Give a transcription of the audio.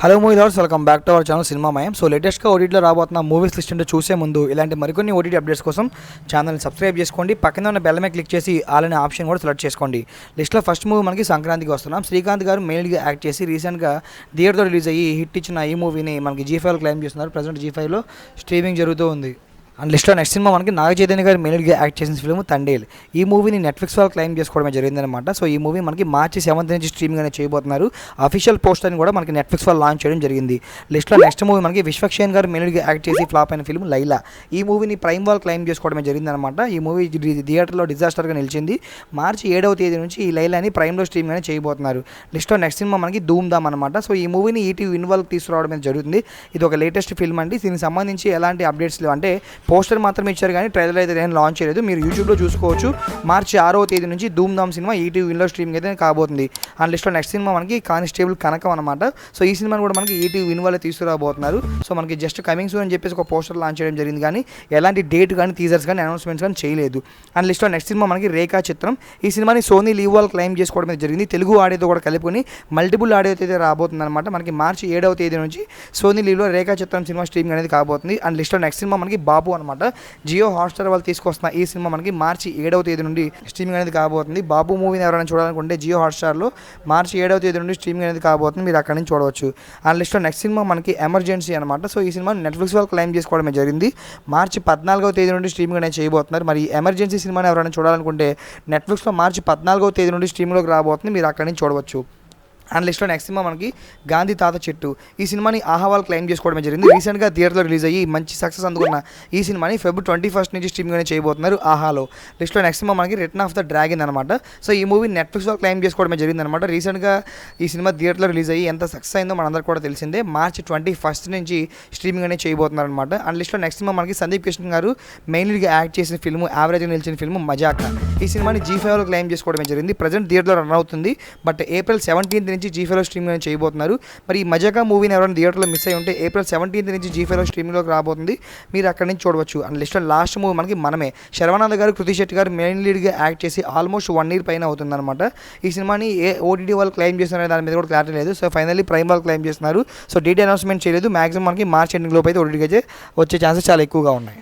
Hello movie lovers, welcome back to our channel Cinemamayam. So లేటెస్ట్గా ఓటీటీలో రాబోతున్న మూవీస్ లిస్ట్ అంటే చూసే ముందు ఇలాంటి మరికొన్ని ఓటీటీ అప్డేట్స్ కోసం ఛానల్ని సబ్స్క్రైబ్ చేసుకోండి. పక్కన ఉన్న బెల్ మీద క్లిక్ చేసి ఆల్ అనే ఆప్షన్ కూడా సెలెక్ట్ చేసుకోండి. లిస్ట్లో ఫస్ట్ మూవీ మనకి సంక్రాంతికి వస్తున్నాం. శ్రీకాంత్ గారు మెయిన్గా యాక్ట్ చేసి రీసెంట్గా థియేటర్తో రిలీజ్ అయ్యి హిట్ ఇచ్చిన ఈ మూవీని మనకి G5 క్లైమ్ చేస్తున్నారు. ప్రజెంట్ G5లో స్ట్రీమింగ్ జరుగుతూ ఉంది. అండ్ లిస్ట్లో నెక్స్ట్ సినిమా మనకి నాగ చైతన్య గారు మెయిన్గా యాక్ట్ చేసిన ఫిల్మ్ తండేల్. ఈ మూవీని నెట్ఫ్లిక్స్ వాళ్ళు క్లైమ్ చేసుకోవడమే జరిగిందనమాట. సో ఈ మూవీ మనకి March 7 నుంచి స్ట్రీమింగ్ అనేది చేయబోతున్నారు. అఫీషియల్ పోస్టర్ని కూడా మనకి నెట్ఫ్లిక్స్ వాళ్ళు లాంచ్ చేయడం జరిగింది. లిస్ట్లో నెక్స్ట్ మూవీ మనకి విశ్వక్షేణ్ గారు మెయిన్గా యాక్ట్ చేసి ఫ్లాప్ అయిన ఫిల్మ్ లైలా. ఈ మూవీని ప్రైమ్ వాళ్ళు క్లైమ్ చేసుకోవడమే జరిగిందనమాట. ఈ మూవీ థియేటర్లో డిజాస్టర్గా నిలిచింది. March 7 నుంచి ఈ లైలాని ప్రైమ్లో స్ట్రీమింగ్ అనేది చేయబోతున్నారు. లిస్ట్లో నెక్స్ట్ సినిమా మనకి ధూమ్ ధామ్ అనమాట. సో ఈ మూవీని ఈటీవీ ఇన్వాల్వ్ తీసుకురావడం జరుగుతుంది. ఇది ఒక లేటెస్ట్ ఫిల్మ్ అండి. దీనికి సంబంధించి ఎలాంటి అప్డేట్స్ లేవు, అంటే పోస్టర్ మాత్రమే ఇచ్చారు కానీ ట్రైలర్ అయితే నేను లాంచ్ చేయలేదు. మీరు యూట్యూబ్లో చూసుకోవచ్చు. March 6 నుంచి ధూమ్ ధామ్ సినిమా ఈటీవీ విన్లో స్ట్రీమింగ్ అయితే కాబోతుంది. అండ్ లిస్ట్లో నెక్స్ట్ సినిమా మనకి కానిస్టేబుల్ కనకం అనమాట. సో ఈ సినిమాని కూడా మనకి ఈటీవీ విన్ వాళ్ళే తీసుకురాబోతున్నారు. సో మనకి జస్ట్ కమింగ్ సూన్ అని చెప్పేసి ఒక పోస్టర్ లాంచ్ చేయడం జరిగింది, కానీ ఎలాంటి డేట్ కానీ టీజర్స్ కానీ అనౌన్స్మెంట్స్ కానీ చేయలేదు. అండ్ లిస్ట్లో నెక్స్ట్ సినిమా మనకి రేఖా చిత్రం. ఈ సినిమాని సోనీ లీవ్ వాళ్ళు క్లైమ్ చేసుకోవడం జరిగింది. తెలుగు ఆడియోతో కూడా కలుపుకొని మల్టిపుల్ ఆడియో అయితే రాబోతుంది అనమాట. మనకి March 7 నుంచి సోనీ లీవ్లో రేఖా చిత్రం సినిమా స్ట్రీమింగ్ అనేది కాబోతుంది. అండ్ లిస్ట్లో నెక్స్ట్ సినిమా మనకి బాబు అనమాట. జియో హాట్స్టార్ వాళ్ళు తీసుకొస్తున్న ఈ సినిమా మనకి March 7 నుండి స్ట్రీమింగ్ అనేది కాబోతుంది. బాబు మూవీని ఎవరైనా చూడాలనుకుంటే జియో హాట్స్టార్లో March 7 నుండి స్ట్రీమింగ్ అనేది కాబోతుంది. మీరు అక్కడి నుంచి చూడవచ్చు. ఆ లిస్ట్లో నెక్స్ట్ సినిమా మనకి ఎమర్జెన్సీ అనమాట. సో ఈ సినిమా నెట్ఫ్లిక్స్ వాళ్ళు క్లైమ్ చేసుకోవడమే జరిగింది. March 14 నుండి స్ట్రీమింగ్ అనేది చేయబోతున్నారు. మరి ఎమర్జెన్సీ సినిమాని ఎవరైనా చూడాలనుకుంటే నెట్ఫ్లిక్స్లో March 14 నుండి స్ట్రీమింగ్లోకి రాబోతుంది. మీరు అక్కడి నుంచి చూడవచ్చు. అండ్ లిస్ట్లో నెక్స్ట్ సినిమా మనకి గాంధీ తాత చెట్టు. ఈ సినిమాని ఆహా వాళ్ళు క్లైమ్ చేసుకోవడమే జరిగింది. రీసెంట్గా థియేటర్లో రిలీజ్ అయ్యి మంచి సక్సెస్ అందుకున్న ఈ సినిమాని February 21 నుంచి స్ట్రీమింగ్ అనేది చేయబోతున్నారు ఆహాలో. లిస్ట్లో నెక్స్ట్ సినిమా మనకి రిటర్న్ ఆఫ్ ద డ్రాగన్ అనమాట. సో ఈ మూవీ నెట్ఫ్లిక్స్లో క్లైమ్ చేసుకోవడమే జరిగింది అనమాట. రీసెంట్గా ఈ సినిమా థియేటర్లో రిలీజ్ అయ్యి ఎంత సక్సెస్ అయిందో మనందరికీ కూడా తెలిసిందే. March 21 నుంచి స్ట్రీమింగ్ అనేది చేయబోతున్నారు అనమాట. అండ్ లిస్ట్లో నెక్స్ట్ సినిమా మనకి సందీప్ కిషన్ గారు మెయిన్గా యాక్ట్ చేసిన ఫిల్మ్, యావరేజ్గా నిలిచిన ఫిల్మ్ మజాకా. ఈ సినిమాని G5లో క్లైమ్ చేసుకోవడమే జరిగింది. ప్రజెంట్ థియేటర్లో రన్ అవుతుంది. బట్ April 17 నుంచి G5లో స్ట్రీమింగ్ చేయబోతున్నారు. మరి ఈ మజాకా మూవీని ఎవరైనా థియేటర్లో మిస్ అయ్యి ఉంటే April 17 నుంచి G5లో స్ట్రీమింగ్లోకి రాబోతుంది. మీరు అక్కడి నుంచి చూడవచ్చు. అండ్ లిస్ట్లో లాస్ట్ మూవీ మనకి మనమే. శర్వానంద్ గారు, కృతి శెట్టి గారు మెయిన్ లీడ్గా యాక్ట్ చేసి ఆల్మోస్ట్ 1 year పైన అవుతుందన్నమాట. ఈ సినిమాని ఏ ఓటీటీ వాళ్ళు క్లైమ్ చేస్తున్నారో దాని మీద కూడా క్లారిటీ లేదు. సో ఫైనల్లీ ప్రైమ్ వాళ్ళు క్లైమ్ చేస్తున్నారు. సో డేట్ అనౌన్స్మెంట్ చేయలేదు. మాక్సిమం మనకి March ఎండింగ్ లోపు అయితే ఓటీటీకి అయితే వచ్చే ఛాన్సెస్ చాలా ఎక్కువగా ఉన్నాయి.